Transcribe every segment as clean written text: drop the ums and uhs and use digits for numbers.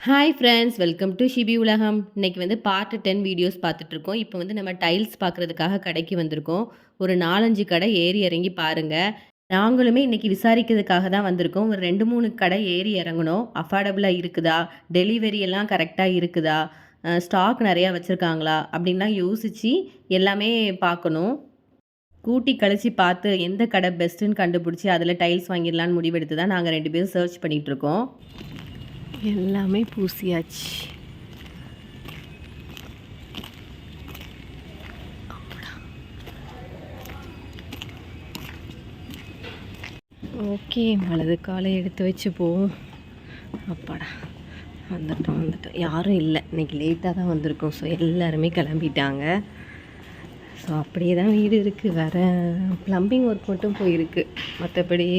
Hi friends, welcome to Shibi உலகம். இன்னைக்கு வந்து பார்ட் 10 வீடியோஸ் பார்த்துட்ருக்கோம். இப்போ வந்து நம்ம டைல்ஸ் பார்க்குறதுக்காக கடைக்கு வந்திருக்கோம். ஒரு 4, 5 கடை ஏறி இறங்கி பாருங்க. நாங்களுமே இன்னைக்கு விசாரிக்கிறதுக்காக தான் வந்திருக்கோம். ஒரு 2, 3 கடை ஏறி இறங்கணும். அஃபோர்டபுளா இருக்குதா? டெலிவரி எல்லாம் கரெக்ட்டா இருக்குதா? ஸ்டாக் நிறையா வச்சுருக்காங்களா? அப்படின்லாம் யோசிச்சு எல்லாமே பார்க்கணும். கூட்டி கழிச்சு பார்த்து எந்த கடை பெஸ்ட்டுன்னு கண்டுபிடிச்சி அதில் டைல்ஸ் வாங்கிடலான்னு முடிவெடுத்து தான் நாங்கள் 2 பேரும் சர்ச் பண்ணிகிட்ருக்கோம். எல்லாமே பூசியாச்சு. ஓகே, வலது காலை எடுத்து வச்சு போவோம். அப்பாடா, வந்துட்டோம். யாரும் இல்லை, இன்றைக்கி லேட்டாக தான் வந்திருக்கோம். ஸோ எல்லாருமே கிளம்பிட்டாங்க. ஸோ அப்படியே தான் வீடு இருக்குது. வேறு ப்ளம்பிங் ஒர்க் மட்டும் போயிருக்கு, மற்றபடி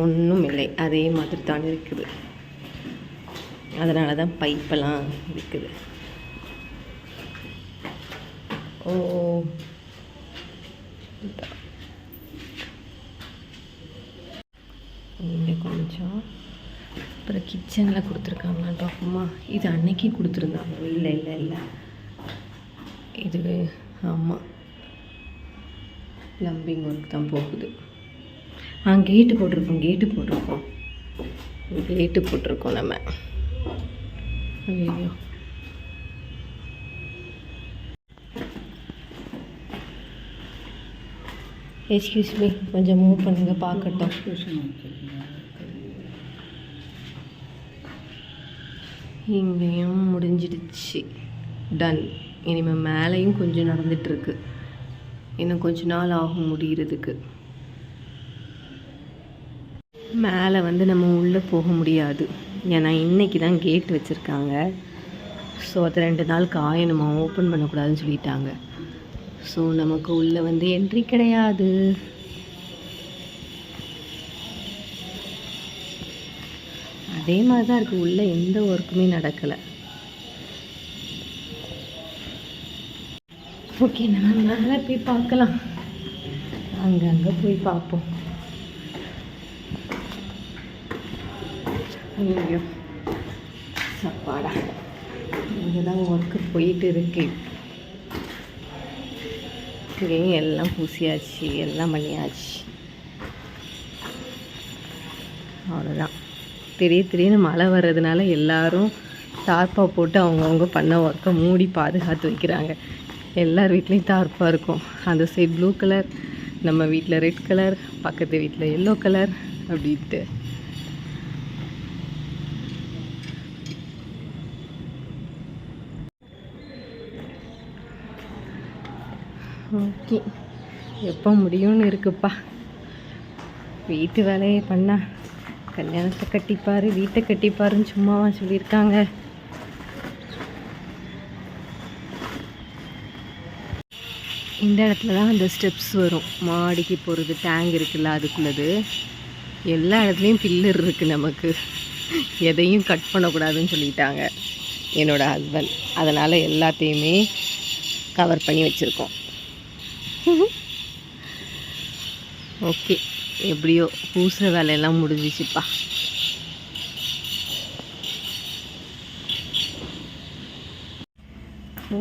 ஒன்றும் இல்லை. அதே மாதிரி தான் இருக்குது. அதனால தான் பைப்பெல்லாம் இருக்குது. ஓ, இங்கே கொஞ்சம் அப்புறம் கிச்சனில் கொடுத்துருக்காங்களான்னு பார்ப்போமா? இது அன்னைக்கு கொடுத்துருந்தாங்க. இல்லை இல்லை இல்லை, இது ஆமாம், ப்ளம்பிங் ஒர்க் தான் போகுது. கேட்டு போட்டிருக்கோம் நம்ம. ஐயோ, எக்ஸ்கியூஸ் மீ, கொஞ்சம் மூவ் பண்ணுங்க பார்க்கட்டும். இங்கேயும் முடிஞ்சிடுச்சு, டன். இனிமேல் மேலேயும் கொஞ்சம் நடந்துகிட்ருக்கு. இன்னும் கொஞ்ச நாள் ஆகும் முடிகிறதுக்கு. மேலே வந்து நம்ம உள்ளே போக முடியாது, ஏன்னா இன்றைக்கி தான் கேட் வச்சுருக்காங்க. ஸோ அது 2 நாள் காயணுமா, ஓப்பன் பண்ணக்கூடாதுன்னு சொல்லிட்டாங்க. ஸோ நமக்கு உள்ளே வந்து என்ட்ரி கிடையாது. அதே மாதிரி தான் இருக்குது, உள்ளே எந்த ஒர்க்குமே நடக்கலை. ஓகே, நம்ம மேலே போய் பார்க்கலாம். அங்கங்கே போய் பார்ப்போம். ஐயோ, சப்பாடா, இங்கே தான் ஒர்க்கு போயிட்டு இருக்கு. இங்கேயும் எல்லாம் பூசியாச்சு, எல்லாம் பண்ணியாச்சு. அவ்வளோதான். திடீர்னு மழை வர்றதுனால எல்லோரும் தார்ப்பா போட்டு அவங்கவுங்க பண்ண ஒர்க்கை மூடி பாதுகாத்து வைக்கிறாங்க. எல்லார் வீட்லேயும் தார்ப்பா இருக்கும். அந்த சைட் ப்ளூ கலர், நம்ம வீட்டில் ரெட் கலர், பக்கத்து வீட்டில் எல்லோ கலர் அப்படின்ட்டு. ஓகே, எப்போ முடியும்னு இருக்குப்பா. வீட்டு வேலையை பண்ணா கல்யாணத்தை கட்டிப்பார், வீட்டை கட்டிப்பாருன்னு சும்மாவா சொல்லியிருக்காங்க? இந்த இடத்துல தான் அந்த ஸ்டெப்ஸ் வரும், மாடிக்கு போகிறது. டேங்க் இருக்குல்ல, அதுக்குள்ளது. எல்லா இடத்துலையும் பில்லர் இருக்குது. நமக்கு எதையும் கட் பண்ணக்கூடாதுன்னு சொல்லிட்டாங்க என்னோடய ஹஸ்பண்ட். அதனால் எல்லாத்தையுமே கவர் பண்ணி வச்சுருக்கோம். ஓகே, எப்படியோ பூசுகிற வேலையெல்லாம் முடிஞ்சிச்சுப்பா.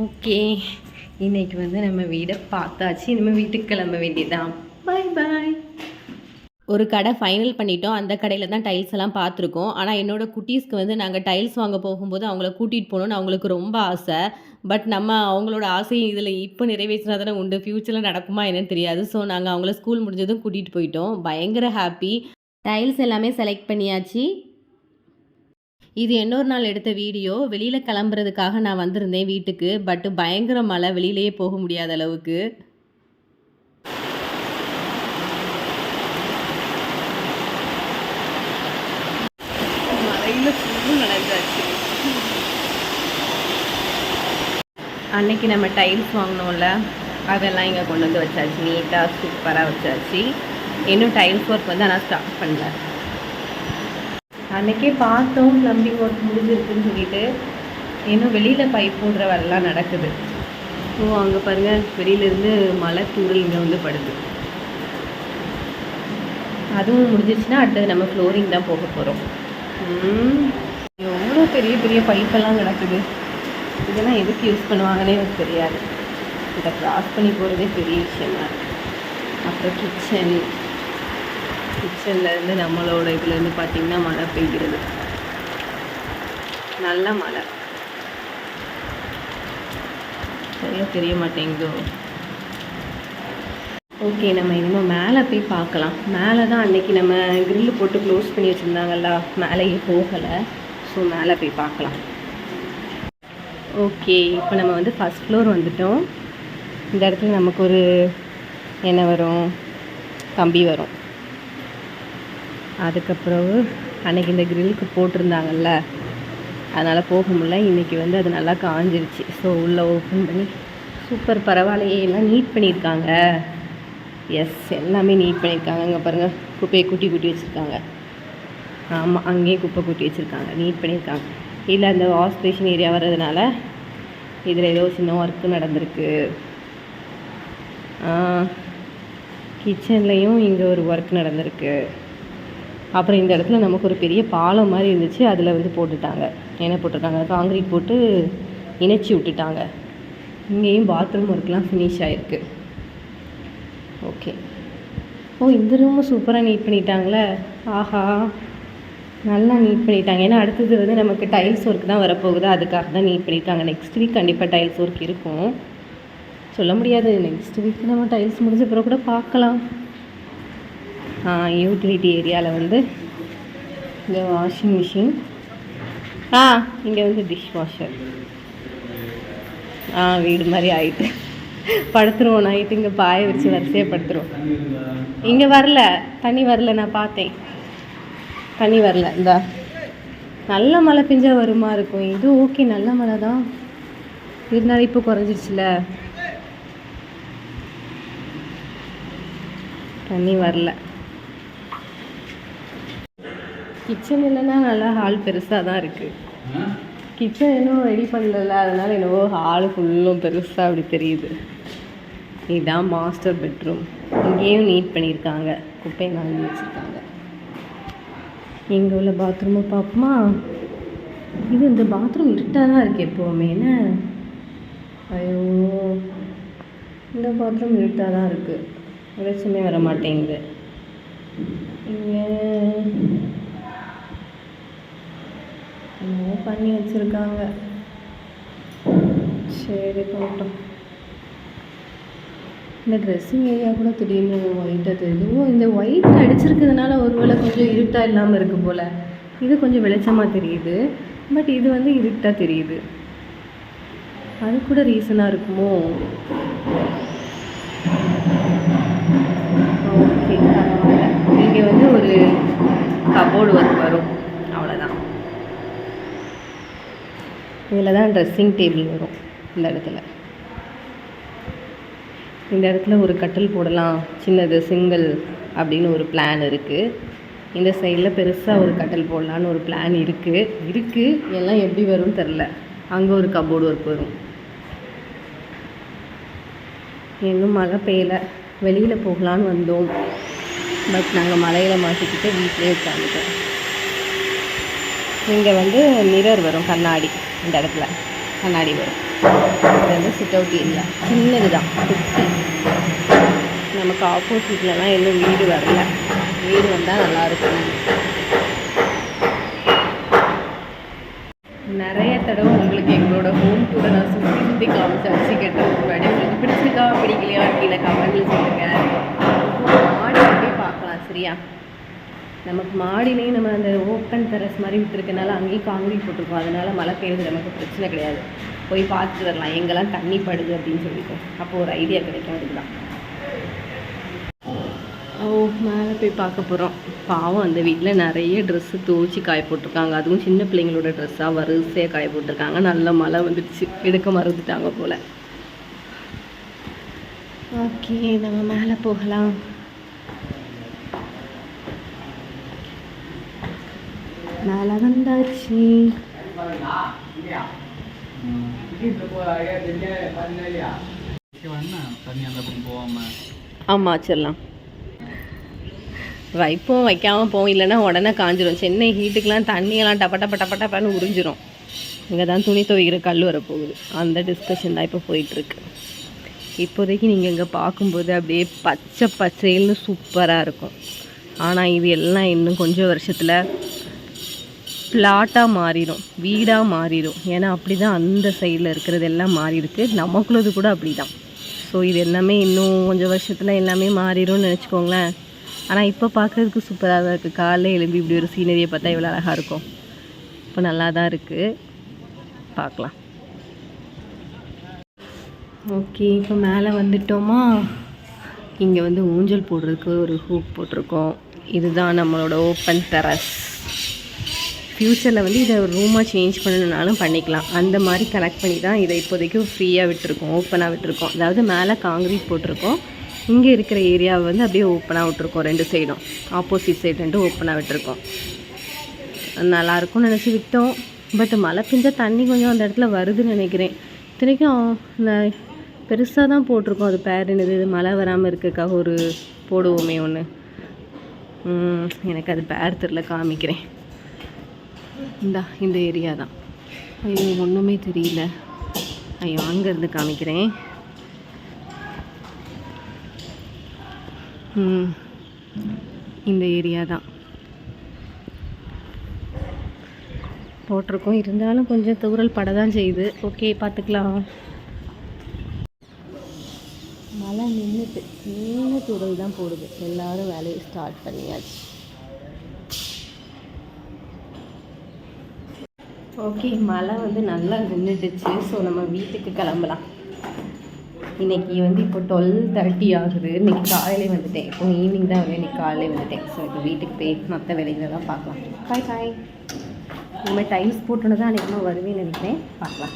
ஓகே, இன்னைக்கு வந்து நம்ம வீடை பார்த்தாச்சு. இனிமேல் வீட்டுக்கு கிளம்ப வேண்டியதான். பாய் பாய். ஒரு கடை ஃபைனல் பண்ணிட்டோம். அந்த கடையில் தான் டைல்ஸ் எல்லாம் பார்த்துருக்கோம். ஆனால் என்னோடய குட்டீஸ்க்கு வந்து நாங்கள் டைல்ஸ் வாங்க போகும்போது அவங்கள கூட்டிகிட்டு போகணுன்னு அவங்களுக்கு ரொம்ப ஆசை. பட் நம்ம அவங்களோட ஆசையை இதில் இப்போ நிறைவேற்றினா தானே உண்டு. ஃப்யூச்சரில் நடக்குமா என்னன்னு தெரியாது. ஸோ நாங்கள் அவங்கள ஸ்கூல் முடிஞ்சதும் கூட்டிகிட்டு போயிட்டோம். பயங்கர ஹாப்பி. டைல்ஸ் எல்லாமே செலக்ட் பண்ணியாச்சு. இது இன்னொரு நாள் எடுத்த வீடியோ. வெளியில் கிளம்புறதுக்காக நான் வந்திருந்தேன் வீட்டுக்கு. பட் பயங்கர மழை, வெளியிலேயே போக முடியாத அளவுக்கு. மழையில் ஃபுல்லும் நனைஞ்சாச்சு. அன்னைக்கு நம்ம டைல்ஸ் வாங்கினோம்ல, அதெல்லாம் இங்கே கொண்டு வந்து வச்சாச்சு. நீட்டாக சூப்பராக வச்சாச்சு. இன்னும் டைல்ஸ் ஒர்க் வந்து ஆனால் ஸ்டார்ட் பண்ணல. அன்றைக்கே பார்த்தோம் ப்ளம்பிங் ஒர்க் முடிஞ்சிருக்குன்னு சொல்லிட்டு. இன்னும் வெளியில் பைப் போடுற வேலைலாம் நடக்குது. ஸோ அங்கே பாருங்கள், வெளியிலேருந்து மழை தூரல் இங்கே வந்து படுது. அதுவும் முடிஞ்சிருச்சுன்னா அடுத்தது நம்ம ஃப்ளோரிங் தான் போக போகிறோம். ஐயோ, எவ்வளோ பெரிய பெரிய பைப்பெல்லாம் கிடக்குது. இதெல்லாம் எதுக்கு யூஸ் பண்ணுவாங்கன்னே எனக்கு தெரியாது. இதை க்ராஸ் பண்ணி போகிறதே பெரிய விஷயம்தான். அப்புறம் கிச்சன்லேருந்து நம்மளோட இதுலேருந்து பார்த்திங்கன்னா மழை பெய்கிறது. நல்ல மழை சரியாக தெரிய மாட்டேங்குதோ. ஓகே, நம்ம இனிமேல் மேலே போய் பார்க்கலாம். மேலே தான் அன்றைக்கி நம்ம கிரில்லு போட்டு க்ளோஸ் பண்ணி வச்சுருந்தாங்கல்ல, மேலேயே போகலை. ஸோ மேலே போய் பார்க்கலாம். ஓகே, இப்போ நம்ம வந்து ஃபஸ்ட் ஃப்ளோர் வந்துட்டோம். இந்த இடத்துல நமக்கு ஒரு என்ன வரும், கம்பி வரும். அதுக்கப்புறம் அன்றைக்கி இந்த கிரில்லுக்கு போட்டிருந்தாங்கல்ல, அதனால் போக முடியல. இன்றைக்கி வந்து அது நல்லா காஞ்சிருச்சு. ஸோ உள்ளே ஓப்பன் பண்ணி சூப்பர், பரவாயில்லையே, எல்லாம் நீட் பண்ணியிருக்காங்க. எஸ், எல்லாமே நீட் பண்ணியிருக்காங்க. அங்கே பாருங்கள், குப்பையை கூட்டி வச்சுருக்காங்க. ஆமாம், அங்கேயே குப்பை கூட்டி வச்சுருக்காங்க, நீட் பண்ணியிருக்காங்க. இல்லை, அந்த வாஷ் பேஷன் ஏரியா வர்றதுனால இதில் ஏதோ சின்ன ஒர்க்கு நடந்திருக்கு. கிச்சன்லேயும் இங்கே ஒரு ஒர்க் நடந்திருக்கு. அப்புறம் இந்த இடத்துல நமக்கு ஒரு பெரிய பாலம் மாதிரி இருந்துச்சு, அதில் வந்து போட்டுட்டாங்க. என்ன போட்டிருக்காங்க, காங்கிரீட் போட்டு இணைச்சி விட்டுட்டாங்க. இங்கேயும் பாத்ரூம் ஒர்க்லாம் ஃபினிஷ் ஆகிருக்கு. ஓகே. ஓ, இந்த ரூமும் சூப்பராக நீட் பண்ணிட்டாங்களே. ஆஹா, நல்லா நீட் பண்ணிட்டாங்க. ஏன்னா அடுத்தது வந்து நமக்கு டைல்ஸ் ஒர்க் தான் வரப்போகுது, அதுக்காக தான் நீட் பண்ணியிருக்காங்க. நெக்ஸ்ட் வீக் கண்டிப்பாக டைல்ஸ் ஒர்க் இருக்கும், சொல்ல முடியாது. நெக்ஸ்ட் வீக் நம்ம டைல்ஸ் முடிஞ்ச பிறகு கூட பார்க்கலாம். யூட்டிலிட்டி ஏரியாவில் வந்து இந்த வாஷிங் மிஷின், இங்கே வந்து டிஷ் வாஷர். வீடு மாதிரி ஆகிட்டு படுத்துருவோம். நைட்டு இங்கே பாய வச்சு வரிசையாக படுத்துருவோம். இங்கே வரல, தண்ணி வரல, நான் பார்த்தேன், தண்ணி வரல. இந்த நல்ல மழை பெஞ்சால் வருமா இருக்கும். இது ஓகே, நல்ல மழை தான் இருந்தாலும் இப்போ குறைஞ்சிருச்சுல, தண்ணி வரல. கிச்சன் இல்லைன்னா நல்லா ஹால் பெருசாக தான் இருக்குது. கிச்சன் இன்னும் ரெடி பண்ணல, அதனால் என்னவோ ஹால் ஃபுல்லும் பெருசாக அப்படி தெரியுது. இதுதான் மாஸ்டர் பெட்ரூம். இங்கேயும் நீட் பண்ணியிருக்காங்க, குப்பையை வாங்கி வச்சுருக்காங்க. இங்கே உள்ள பாத்ரூமை பார்ப்போமா. இது இந்த பாத்ரூம் இருட்டாக தான் இருக்குது எப்போவுமே. என்ன, ஐயோ, இந்த பாத்ரூம் இருட்டாக தான் இருக்குது, வெளிச்சமே வர மாட்டேங்குது. இங்கே என்னவோ பண்ணி வச்சுருக்காங்க. சரி, போட்டோம். இந்த ட்ரெஸ்ஸிங் ஏரியா கூட திடீர்னு ஒயிட்டாக தெரியுது. இந்த ஒயிட் அடிச்சிருக்கிறதுனால ஒருவேளை கொஞ்சம் இருட்டாக இல்லாமல் இருக்கும் போல். இது கொஞ்சம் வெளிச்சமாக தெரியுது, பட் இது வந்து இருட்டாக தெரியுது. அது கூட ரீசனாக இருக்குமோ. ஓகே, பரவாயில்ல. இங்கே வந்து ஒரு கபோர்டு ஒர்க் வரும், அவ்வளோதான். இதில் தான் ட்ரெஸ்ஸிங் டேபிள் வரும். இந்த இடத்துல ஒரு கட்டில் போடலாம், சின்னது சிங்கிள் அப்படின்னு ஒரு பிளான் இருக்குது. இந்த சைடில் பெருசாக ஒரு கட்டில் போடலான்னு ஒரு பிளான் இருக்குது. எல்லாம் எப்படி வரும்னு தெரில. அங்கே ஒரு கபோர்டு ஒர்க் வரும். எங்கும் மழை பெய்யலை, வெளியில் போகலான்னு வந்தோம். பட் நாங்கள் மழையில் மாட்டிக்கிட்டு வீட்டிலே உட்காந்துட்டோம். இங்கே வந்து மிரர் வரும், கண்ணாடி. இந்த இடத்துல கண்ணாடி வரும். இது வந்து சிட் அவுட் ஏரியா, சின்னது தான், குட்டி. நமக்கு ஆப்போசிட்லலாம் இன்னும் வீடு வரல. வீடு வந்தால் நல்லாயிருக்கும். நிறைய தடவை உங்களுக்கு எங்களோட ஹோம் டூரை நான் சுற்றி காமிச்சாச்சு. கேட்டதுக்கு முன்னாடி உங்களுக்கு பிடிச்சிருக்கா பிடிக்கலையா கீழே கமெண்ட்ல சொல்லுங்கள். மாடி போய் பார்க்கலாம், சரியா? நமக்கு மாடிலையும் நம்ம அந்த ஓப்பன் டெரஸ் மாதிரி விட்டுருக்கனால அங்கேயும் காங்கிரீட் போட்டிருக்கோம். அதனால் மழை பெய்யுறது நமக்கு பிரச்சனை கிடையாது. போய் பார்த்துட்டு வரலாம் எங்கெல்லாம் தண்ணி படுது அப்படின்னு சொல்லிட்டு. அப்போ ஒரு ஐடியா கிடைக்கும். அதுக்குதான் மேலே போய் பார்க்க போகிறோம். பாவம், அந்த வீட்டில் நிறைய ட்ரெஸ்ஸு துவச்சி காய போட்டிருக்காங்க. அதுவும் சின்ன பிள்ளைங்களோட ட்ரெஸ்ஸாக வரிசையாக காய போட்டிருக்காங்க. நல்ல மழை வந்துடுச்சு, எடுக்க மறந்துட்டாங்க போல். ஓகே, நம்ம மேலே போகலாம். மேலே வந்தாச்சு. ஆமாம், வச்சிடலாம். வைப்போம் வைக்காமல் போவோம், இல்லைன்னா உடனே காஞ்சிரும். சென்னை ஹீட்டுக்கெலாம் தண்ணியெல்லாம் டப்பன்னு உறிஞ்சிரும். இங்கே தான் துணி துவைக்கிற கல் வரப்போகுது, அந்த டிஸ்கஷன் தான் இப்போ போயிட்டுருக்கு. இப்போதைக்கு நீங்கள் இங்கே பார்க்கும்போது அப்படியே பச்சை பச்சைன்னு சூப்பராக இருக்கும். ஆனால் இது எல்லாம் இன்னும் கொஞ்சம் வருஷத்தில் ஃப்ளாட்டாக மாறிடும், வீடாக மாறிடும். ஏன்னா அப்படி தான் அந்த சைடில் இருக்கிறது எல்லாம் மாறி இருக்குது, நமக்குள்ளது கூட அப்படி தான். ஸோ இது எல்லாமே இன்னும் கொஞ்சம் வருஷத்தில் எல்லாமே மாறிடும்னு நினச்சிக்கோங்களேன். ஆனால் இப்போ பார்க்குறதுக்கு சூப்பராக தான் இருக்குது. காலையில் எழும்பி இப்படி ஒரு சீனரியை பார்த்தா எவ்வளோ அழகாக இருக்கும். இப்போ நல்லா தான் இருக்குது, பார்க்கலாம். ஓகே, இப்போ மேலே வந்துட்டோமா. இங்கே வந்து ஊஞ்சல் போடுறதுக்கு ஒரு ஹூக் போட்டிருக்கோம். இதுதான் நம்மளோட ஓப்பன் டெரஸ். ஃப்யூச்சரில் வந்து இதை ஒரு ரூமாக சேஞ்ச் பண்ணணுன்னாலும் பண்ணிக்கலாம். அந்த மாதிரி கனெக்ட் பண்ணி தான் இதை இப்போதைக்கு ஃப்ரீயாக விட்டுருக்கோம், ஓப்பனாக விட்டுருக்கோம். அதாவது மேலே காங்கிரீட் போட்டிருக்கோம், இங்கே இருக்கிற ஏரியாவை வந்து அப்படியே ஓப்பனாக விட்டுருக்கோம். 2 சைடும் ஆப்போசிட் சைடு 2 ஓப்பனாக விட்டுருக்கோம். நல்லாயிருக்கும்னு நினச்சி விட்டோம். பட் மழை பெஞ்சால் தண்ணி கொஞ்சம் அந்த இடத்துல வருதுன்னு நினைக்கிறேன். இத்தனைக்கும் இந்த பெருசாக தான் போட்டிருக்கோம். அது பேர் என்னது, மழை வராமல் இருக்கிறதுக்காக ஒரு போடுவோமே ஒன்று, எனக்கு அது பேர் தெரில, காமிக்கிறேன். இந்த ஏரியா தான். ஐயோ ஒன்றுமே தெரியல, ஐயோ அங்கேருந்து காமிக்கிறேன். இந்த ஏரியா தான் போட்டிருக்கோம். இருந்தாலும் கொஞ்சம் தூரல் பட தான் செய்யுது. ஓகே, பார்த்துக்கலாம். மழை நின்றுட்டு சின்ன தூரல் தான் போடுது. எல்லோரும் வேலையை ஸ்டார்ட் பண்ணியாச்சு. ஓகே, மழை வந்து நல்லா நின்றுடுச்சு. ஸோ நம்ம வீட்டுக்கு கிளம்பலாம். இன்றைக்கி வந்து இப்போ 12:30 ஆகுது. இன்றைக்கி காலையிலே வந்துட்டேன். இப்போ ஈவினிங் தான் வருவேன், இன்றைக்கி காலையிலே வந்துட்டேன். ஸோ இப்போ வீட்டுக்கு போய் மற்ற வேலைகளெல்லாம் பார்க்கலாம். பாய். இனிமேல் டைல்ஸ் போட்டுன்னு தான் அன்றைக்கி வருவேன்னு நினைக்கிறேன். பார்க்கலாம்.